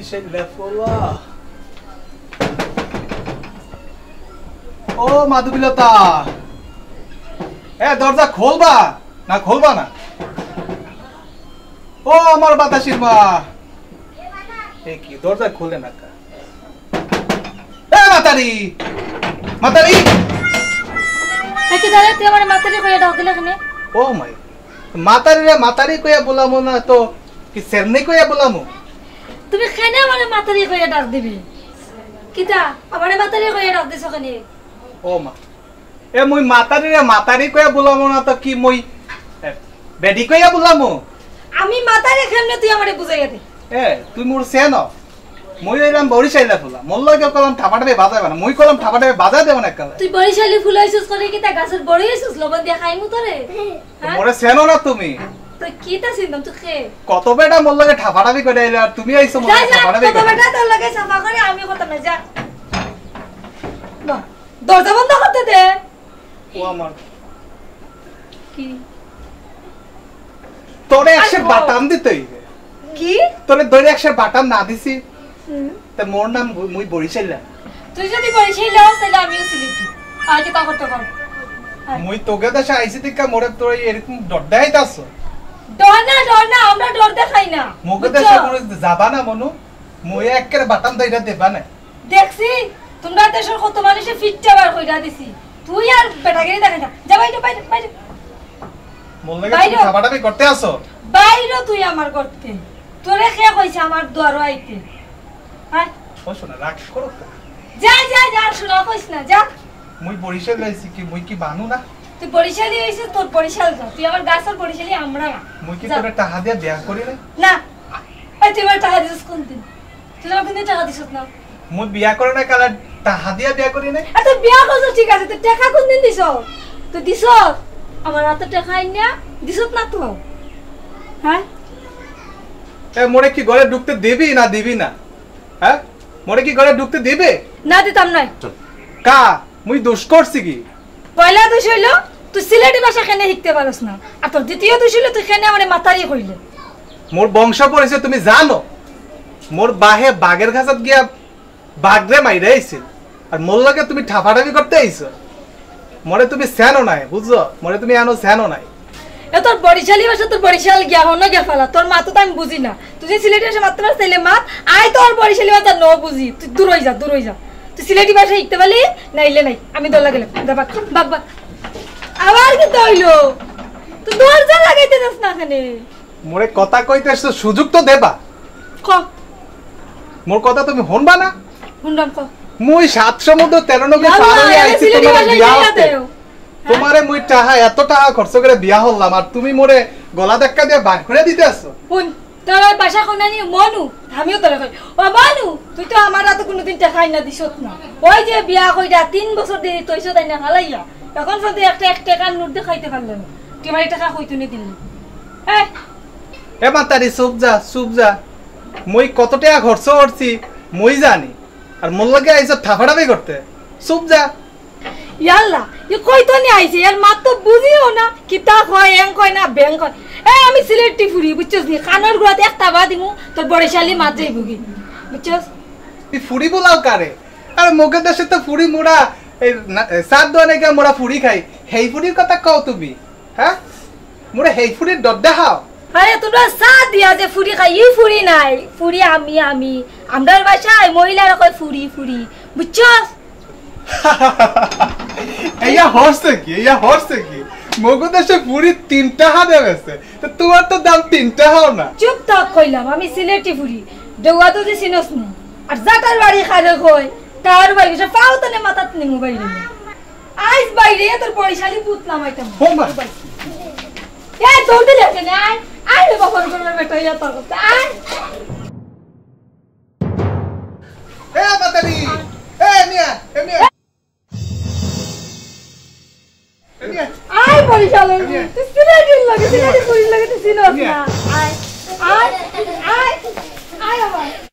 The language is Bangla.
বরিশালে ফোলা ও মাধবীলতা দরজা খোলবা না খোলবা না ও আমার বাতাসির মা কি দরজা খোলে না কা মাতারি মাতারি কি দাঁড়া তুই আমার মাতারি কইয়া ডাক দিলে কেন ও মাই মাতারি রে মাতারি কইয়া বলামো না তো কি সেরনি কইয়া বলামো তুমি কেন আমার মাতারি কইয়া ডাক দিবি কিটা আমার মাতারি কইয়া ডাক দিছ কেন ও মা মুই মাতারি রে মাতারি কইয়া বলামো না তো কি মুই বেডি কইয়া বলামো আমি মাতারি কেমনে তুই আমারে বুঝাইয়া দে তুই মোর সেন মই এলাম বরিশালে ফুলা মোর লগে কলম ঠাপাটাবে বাজাইবা না মই কলম ঠাপাটাবে বাজাই দেব না কালে তুই বরিশালি ফুলাইছস করে কি তা গাছের বড় হইছস লবণ দিয়া খাইমু তোরে মোরে সেন না তুমি তুই কিটা সিনম তুই খে কত বেটা মোর লগে ঠাপাটাবি করে আইলা আর তুমি আইছো মোর ঠাপাটাবি করে কত বেটা তোর লগে সাফা করে আমি কত না যা না দরজা বন্ধ করতে দে ও আমার কি তোরে একশো বাটাম দিতেই কি তোরে দইরে একশো বাটাম না দিছি তা মোর নাম মুই বরিশাইলা তুই যদি বরিশাইলা হস তাহলে আমিও সিলেক্ট আজ কা করতে কর মুই তোকে দেশে আইছি দিকা মোরে তোর এরকম ডর দেখাইতাছ ডর না আমরা ডর দেখাই না মুকে দেশে মোরে যাবা না মনু মুই একবারে বাটাম দইরা দেবা না দেখছি তোমরা দেশের কত মানুষে ফিটটা বার কইরা দিছি তুই আর বেটাগিরি দেখা না যা বাইরে বাইরে মোর লাগে তুমি খাবাটাবি করতে আসো বাইরে তুই আমার করতে তোরে কে কইছে আমার দুয়ার আইতে হ্যাঁ ও শোনা রাগ করো যা শোনা কইছ না যা মুই বরিশাল লাইছি কি মুই কি বানু না তুই বরিশালি হইছিস তোর বরিশাল যা তুই আমার গাছের বরিশালি আমরা না মুই কি তোরে টাকা দিয়া বিয়া করি না না এই তুই আমার টাকা দিছিস কোন দিন তুই আমার কোন দিন টাকা দিছিস না মুই বিয়া করে না কালা টাকা দিয়া বিয়া করি না তুই বিয়া করছ ঠিক আছে তুই টাকা কোন দিন দিছ তুই দিছ আমার হাতে টাকা আইনা দিছত না তো হ্যাঁ মোরে কি ঘরে ঢুকতে দিবি না হ্যাঁ মোরে কি ঘরে ঢুকতে দিবে না দিতাম না কা মুই দোষ করছি কি পয়লা দোষ হইল তুই সিলেটি ভাষা কেন শিখতে পারস না আর তোর দ্বিতীয় দোষ হইল তুই কেন আমার মাতারি কইলে মোর বংশ পরিচয় তুমি জানো মোর বাহে বাগের ঘাসত গিয়া বাগরে মাইরে আইছিল আর মোর লগে তুমি ঠাফাঠাফি করতে আইছো মরে তুমি সেনো নাই বুঝছো মরে তুমি আনো সেনো নাই এ তোর বরিশালি ভাষা তোর বরিশাল গিয়া হন গিয়া ফেলা তোর মা তো আমি বুঝি না তুই যে সিলেটি ভাষা মাত্র ছেলে মা আই তোর বরিশালি ভাষা ন বুঝি তুই দূর হই যা তুই সিলেটি ভাষা শিখতে পারলি নাইলে নাই আমি দৌড় গেলাম বাবা আবার কি হইলো তুই দরজা লাগাইতে যাস না এখানে মোরে কথা কইতে আসছো সুযোগ তো দেবা ক মোর কথা তুমি শুনবা না শুনলাম ক মুই 7 সমুদ্র 13 নদী পার হয়ে আইছি তোমার বিয়া হতে তোমারে মুই টাকা এত টাকা খরচ করে বিয়া হলাম আর তুমি মোরে গলা ধাক্কা দিয়ে বাই করে দিতে আসছো শুন তোর ভাষা কোনানি মনু আমিও তোর কই ও মনু তুই তো আমার হাতে কোনদিন টাকা আইনা দিছত না ওই যে বিয়া কইরা 3 বছর দেরি তইছ তাই না হালাইয়া এখন পর্যন্ত একটা 1 টাকার নোট দেখাইতে পারলে না তুই আমার টাকা কইতে নি দিলি এ মাতারি চুপ যা মই কত টাকা খরচ করছি মই জানি আর মোর লগে আইছো ঠাফাঠাফি করতে চুপ যা ইয়াল্লা ই কই তো নি আইছে আর মা তো বুঝিও না কিতা কয় এং কয় না ব্যাং কয় আমি সিলেটি ফুরি বুঝছস নি কানের গুড়াতে একটা বা দিমু তোর বড়শালি মাছ যাইবগি বুঝছস তুই ফুরি বলাও কারে আর মোকে দেশে তো ফুরি মোড়া এই সাত দোয়ানে গিয়া মোড়া ফুরি খাই হেই ফুরির কথা কও তুমি হ্যাঁ মোড়া হেই ফুরির ডর দেখাও আরে তোমরা সাত দিয়া যে ফুরি খাই ই ফুরি নাই ফুরি আমি আমরার ভাষায় মহিলারা কয় ফুরি বুঝছস এইয়া হরছে কি মোকে দেশে ফুরি 3 টাকা দেবেছে তো তোমার তো দাম 3 টাকাও না চুপ থাক কইলাম আমি সিলেটি ফুরি দেওয়া তো দিছিনস না আর জাটার বাড়ি খালে কই তার বাড়ি সে পাও তনে মাথাত নি মোবাইল আইস বাইরে তোর পয়সালি পুতলাম আইতাম হোমা এ জলদি লাগে না আই রে বাবার ঘরের বেটা ইয়া তোর I A বাতারি A Mia I পয়সালি তুই সিলেটি লাগে তুই সিনস না আই আই আই আই